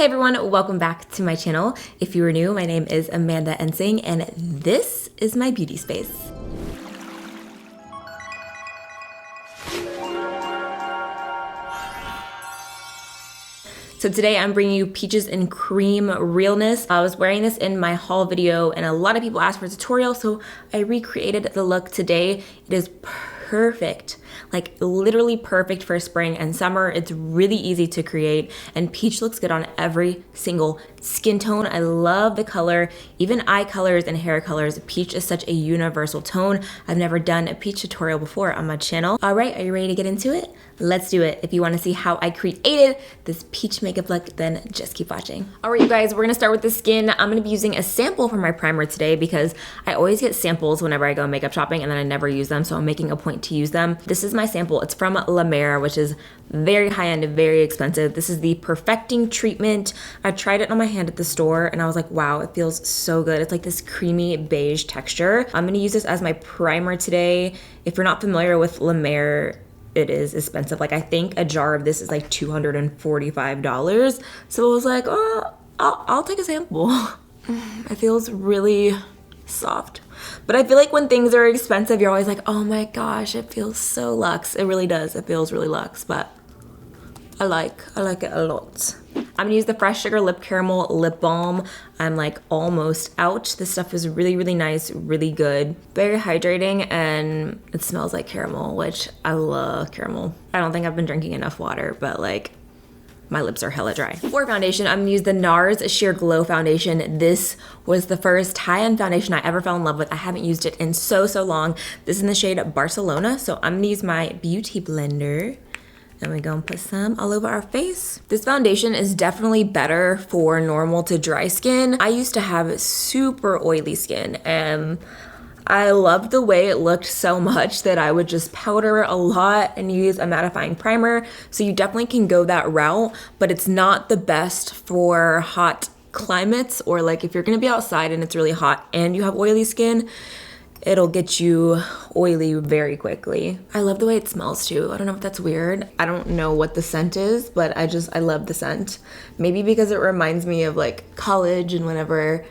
everyone, welcome back to my channel. If you are new, my name is AmandaEnsing and this is my beauty space. So today I'm bringing you Peaches and Cream Realness. I was wearing this in my haul video and a lot of people asked for a tutorial, so I recreated the look today. It is perfect, like literally perfect for spring and summer. It's really easy to create and peach looks good on every single skin tone. I love the color, even eye colors and hair colors. Peach is such a universal tone. I've never done a peach tutorial before on my channel. All right, are you ready to get into it? Let's do it. If you want to see how I created this peach makeup look, then just keep watching. All right, you guys, we're gonna start with the skin. I'm gonna be using a sample from my primer today because I always get samples whenever I go makeup shopping and then I never use them, so I'm making a point to use them. This is my sample. It's from La Mer, which is very high-end, very expensive. This is the Perfecting Treatment. I tried it on my hand at the store and I was like, wow, it feels so good. It's like this creamy beige texture. I'm gonna use this as my primer today. If you're not familiar with La Mer, it is expensive. Like I think a jar of this is like $245. So I was like, oh, I'll take a sample. It feels really soft. But I feel like when things are expensive, you're always like, oh my gosh, it feels so luxe. It really does. It feels really luxe, but I like it a lot. I'm gonna use the Fresh Sugar Lip Caramel Lip Balm. I'm like almost out. This stuff is really, really nice, really good. Very hydrating and it smells like caramel, which I love caramel. I don't think I've been drinking enough water, but like my lips are hella dry. For foundation, I'm gonna use the NARS Sheer Glow Foundation. This was the first high-end foundation I ever fell in love with. I haven't used it in so long. This is in the shade Barcelona. So I'm gonna use my beauty blender. And we're gonna put some all over our face. This foundation is definitely better for normal to dry skin. I used to have super oily skin and I loved the way it looked so much that I would just powder a lot and use a mattifying primer. So you definitely can go that route, but it's not the best for hot climates or like if you're gonna be outside and it's really hot and you have oily skin, it'll get you oily very quickly. I love the way it smells too. I don't know if that's weird. I don't know what the scent is, but I love the scent. Maybe because it reminds me of like college and whenever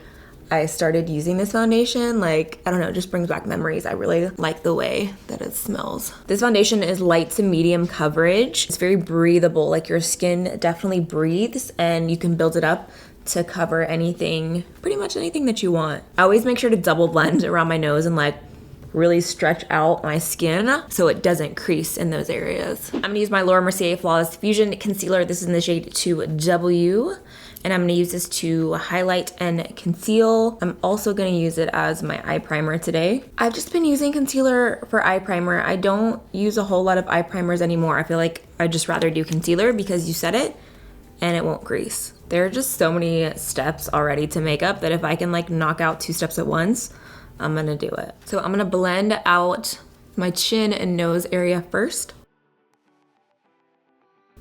I started using this foundation, like, I don't know, it just brings back memories. I really like the way that it smells. This foundation is light to medium coverage. It's very breathable, like your skin definitely breathes and you can build it up to cover anything, pretty much anything that you want. I always make sure to double blend around my nose and like really stretch out my skin so it doesn't crease in those areas. I'm gonna use my Laura Mercier Flawless Fusion Concealer. This is in the shade 2W. And I'm gonna use this to highlight and conceal. I'm also gonna use it as my eye primer today. I've just been using concealer for eye primer. I don't use a whole lot of eye primers anymore. I feel like I'd just rather do concealer because you set it and it won't crease. There are just so many steps already to makeup that if I can like knock out 2 steps at once, I'm gonna do it. So I'm gonna blend out my chin and nose area first.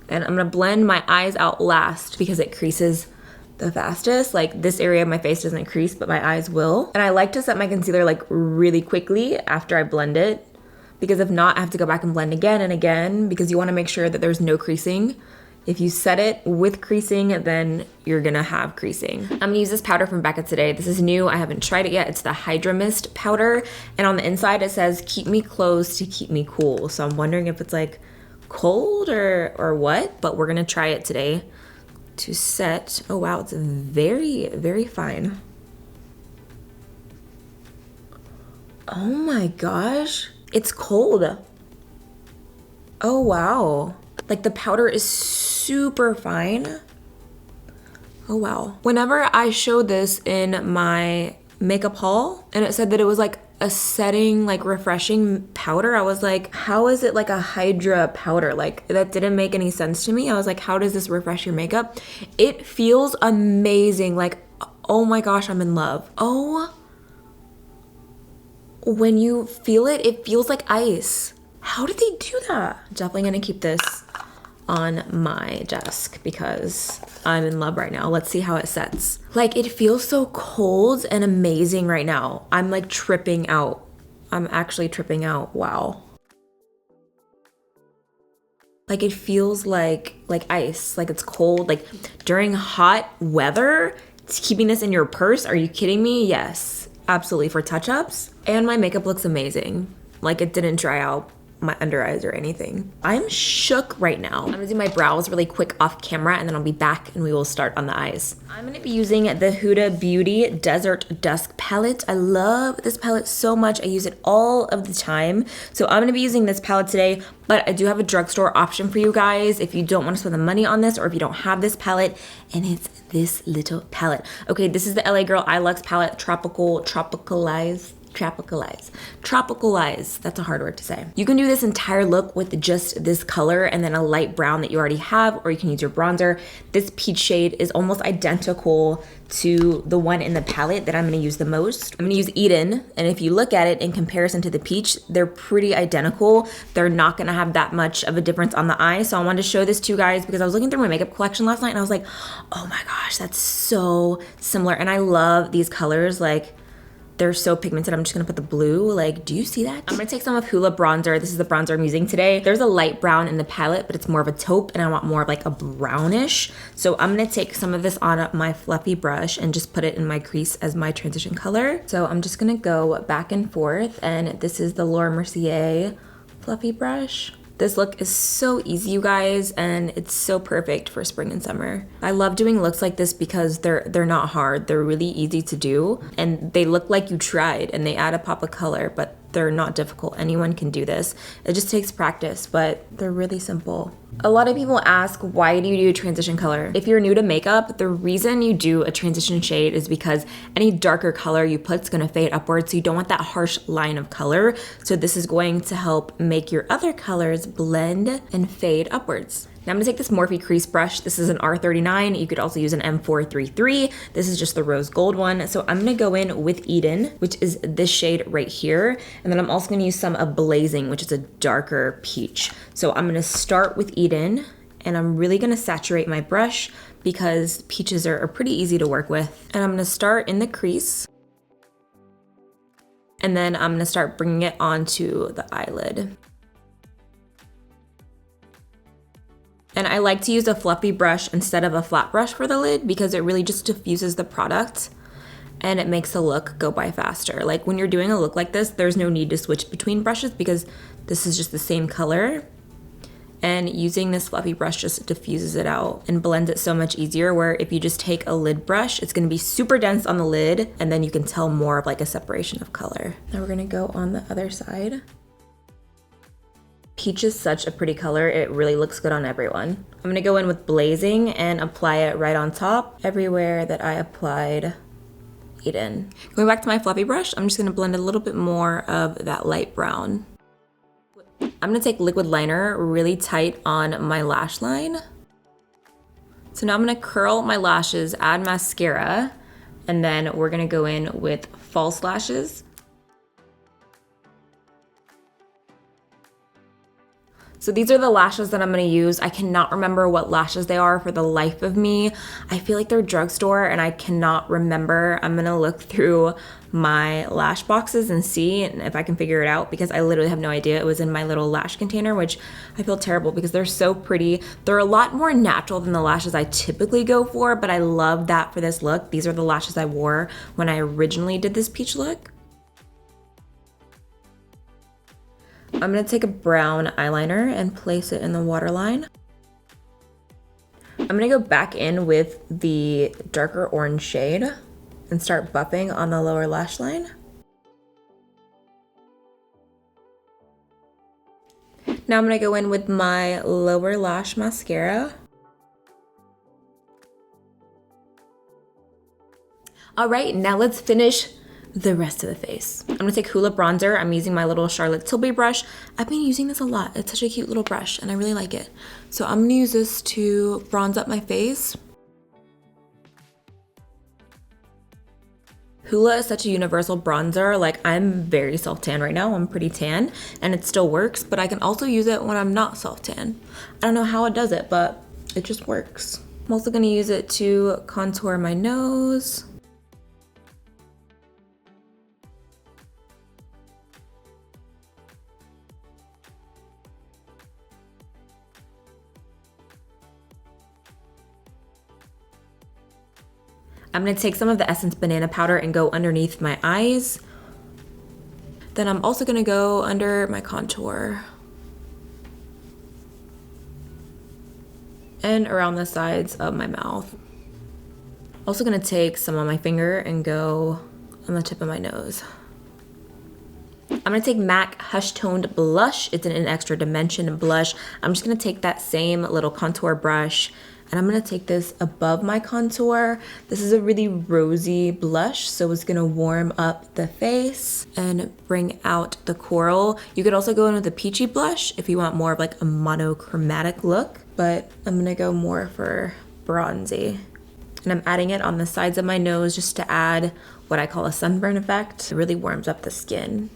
And I'm gonna blend my eyes out last because it creases the fastest. Like this area of my face doesn't crease, but my eyes will. And I like to set my concealer like really quickly after I blend it, because if not, I have to go back and blend again and again because you wanna make sure that there's no creasing. If you set it with creasing, then you're gonna have creasing. I'm gonna use this powder from Becca today. This is new, I haven't tried it yet. It's the Hydra Mist powder. And on the inside it says, keep me close to keep me cool. So I'm wondering if it's like cold or what, but we're gonna try it today to set. Oh wow, it's very, very fine. Oh my gosh, it's cold. Oh wow. Like the powder is super fine. Oh wow. Whenever I showed this in my makeup haul and it said that it was like a setting, like refreshing powder, I was like, how is it like a Hydra powder? Like that didn't make any sense to me. I was like, how does this refresh your makeup? It feels amazing. Like, oh my gosh, I'm in love. Oh, when you feel it, it feels like ice. How did they do that? Definitely gonna keep this on my desk because I'm in love right now. Let's see how it sets. Like it feels so cold and amazing right now. I'm like tripping out. I'm actually tripping out. Wow. Like it feels like ice, like it's cold. Like during hot weather, keeping this in your purse, are you kidding me? Yes, absolutely, for touch-ups. And my makeup looks amazing. Like it didn't dry out my under eyes or anything. I'm shook right now. I'm gonna do my brows really quick off camera and then I'll be back and we will start on the eyes. I'm gonna be using the Huda Beauty Desert Dusk palette. I love this palette so much. I use it all of the time. So I'm gonna be using this palette today, but I do have a drugstore option for you guys if you don't wanna spend the money on this or if you don't have this palette, and it's this little palette. Okay, this is the LA Girl Eye Luxe palette, Tropicalize. That's a hard word to say. You can do this entire look with just this color and then a light brown that you already have, or you can use your bronzer. This peach shade is almost identical to the one in the palette that I'm gonna use the most. I'm gonna use Eden, and if you look at it in comparison to the peach, they're pretty identical. They're not gonna have that much of a difference on the eye, so I wanted to show this to you guys because I was looking through my makeup collection last night and I was like, oh my gosh, that's so similar. And I love these colors, like, they're so pigmented. I'm just gonna put the blue. Like, do you see that? I'm gonna take some of Hoola bronzer. This is the bronzer I'm using today. There's a light brown in the palette, but it's more of a taupe and I want more of like a brownish. So I'm gonna take some of this on my fluffy brush and just put it in my crease as my transition color. So I'm just gonna go back and forth, and this is the Laura Mercier fluffy brush. This look is so easy, you guys, and it's so perfect for spring and summer. I love doing looks like this because they're not hard. They're really easy to do, and they look like you tried, and they add a pop of color, but they're not difficult. Anyone can do this. It just takes practice, but they're really simple. A lot of people ask, why do you do a transition color? If you're new to makeup, the reason you do a transition shade is because any darker color you put is gonna fade upwards, so you don't want that harsh line of color. So this is going to help make your other colors blend and fade upwards. Now I'm gonna take this Morphe crease brush. This is an R39. You could also use an M433. This is just the rose gold one. So I'm gonna go in with Eden, which is this shade right here. And then I'm also gonna use some of Blazing, which is a darker peach. So I'm gonna start with Eden, and I'm really gonna saturate my brush because peaches are pretty easy to work with. And I'm gonna start in the crease. And then I'm gonna start bringing it onto the eyelid. And I like to use a fluffy brush instead of a flat brush for the lid because it really just diffuses the product and it makes the look go by faster. Like when you're doing a look like this, there's no need to switch between brushes because this is just the same color. And using this fluffy brush just diffuses it out and blends it so much easier, where if you just take a lid brush, it's gonna be super dense on the lid and then you can tell more of like a separation of color. Now we're gonna go on the other side. Peach is such a pretty color. It really looks good on everyone. I'm gonna go in with Blazing and apply it right on top, everywhere that I applied Eden. Going back to my fluffy brush, I'm just gonna blend a little bit more of that light brown. I'm gonna take liquid liner really tight on my lash line. So now I'm gonna curl my lashes, add mascara, and then we're gonna go in with false lashes. So these are the lashes that I'm gonna use. I cannot remember what lashes they are for the life of me. I feel like they're drugstore and I cannot remember. I'm gonna look through my lash boxes and see if I can figure it out because I literally have no idea. It was in my little lash container, which I feel terrible because they're so pretty. They're a lot more natural than the lashes I typically go for, but I love that for this look. These are the lashes I wore when I originally did this peach look. I'm gonna take a brown eyeliner and place it in the waterline. I'm gonna go back in with the darker orange shade and start buffing on the lower lash line. Now I'm gonna go in with my lower lash mascara. All right, now let's finish the rest of the face. I'm gonna take Hoola bronzer. I'm using my little Charlotte Tilbury brush. I've been using this a lot. It's such a cute little brush and I really like it. So I'm gonna use this to bronze up my face. Hoola is such a universal bronzer. Like I'm very self-tan right now. I'm pretty tan and it still works, but I can also use it when I'm not self-tan. I don't know how it does it, but it just works. I'm also gonna use it to contour my nose. I'm gonna take some of the Essence Banana Powder and go underneath my eyes. Then I'm also gonna go under my contour. And around the sides of my mouth. Also gonna take some on my finger and go on the tip of my nose. I'm gonna take MAC Hush Toned Blush. It's an extra dimension blush. I'm just gonna take that same little contour brush and I'm gonna take this above my contour. This is a really rosy blush, so it's gonna warm up the face and bring out the coral. You could also go in with a peachy blush if you want more of like a monochromatic look, but I'm gonna go more for bronzy. And I'm adding it on the sides of my nose just to add what I call a sunburn effect. It really warms up the skin.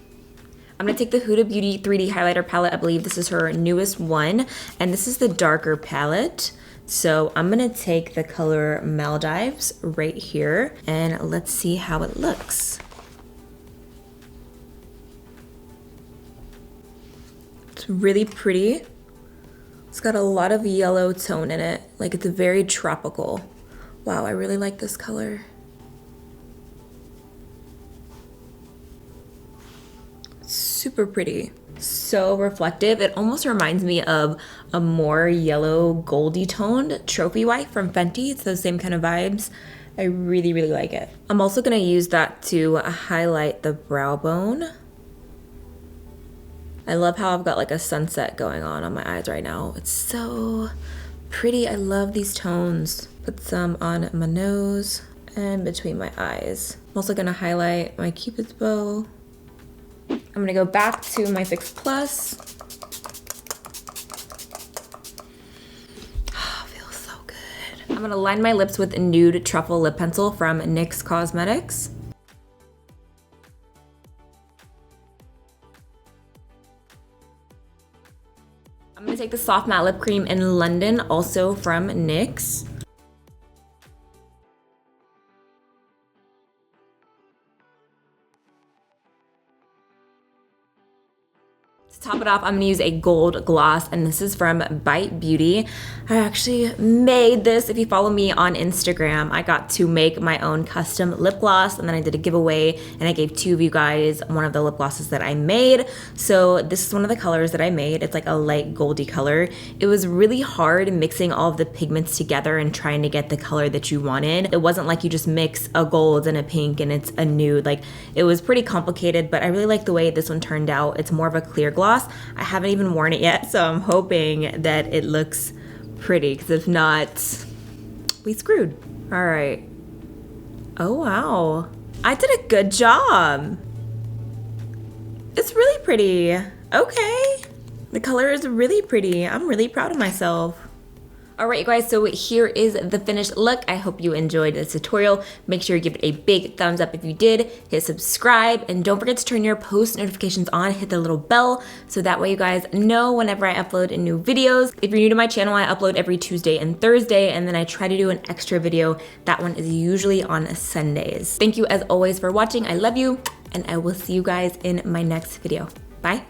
I'm gonna take the Huda Beauty 3D highlighter palette. I believe this is her newest one, and this is the darker palette. So I'm gonna take the color Maldives right here, and let's see how it looks. It's really pretty. It's got a lot of yellow tone in it, like it's very tropical. Wow, I really like this color. Super pretty. So reflective. It almost reminds me of a more yellow goldy toned Trophy Wife from Fenty. It's those same kind of vibes. I really, really like it. I'm also gonna use that to highlight the brow bone. I love how I've got like a sunset going on my eyes right now. It's so pretty. I love these tones. Put some on my nose and between my eyes. I'm also gonna highlight my Cupid's bow. I'm gonna go back to my Fix Plus. Oh, feels so good. I'm gonna line my lips with a nude truffle lip pencil from NYX Cosmetics. I'm gonna take the Soft Matte Lip Cream in London, also from NYX. To top it off, I'm gonna use a gold gloss, and this is from Bite Beauty. I actually made this. If you follow me on Instagram, I got to make my own custom lip gloss, and then I did a giveaway, and I gave 2 of you guys one of the lip glosses that I made. So this is one of the colors that I made. It's like a light goldy color. It was really hard mixing all of the pigments together and trying to get the color that you wanted. It wasn't like you just mix a gold and a pink and it's a nude. Like, it was pretty complicated, but I really like the way this one turned out. It's more of a clear gloss. I haven't even worn it yet, so I'm hoping that it looks pretty, because if not, we screwed. All right. Oh, wow. I did a good job. It's really pretty. Okay. The color is really pretty. I'm really proud of myself. All right, you guys, so here is the finished look. I hope you enjoyed this tutorial. Make sure you give it a big thumbs up if you did. Hit subscribe, and don't forget to turn your post notifications on. Hit the little bell, so that way you guys know whenever I upload new videos. If you're new to my channel, I upload every Tuesday and Thursday, and then I try to do an extra video. That one is usually on Sundays. Thank you as always for watching. I love you, and I will see you guys in my next video. Bye.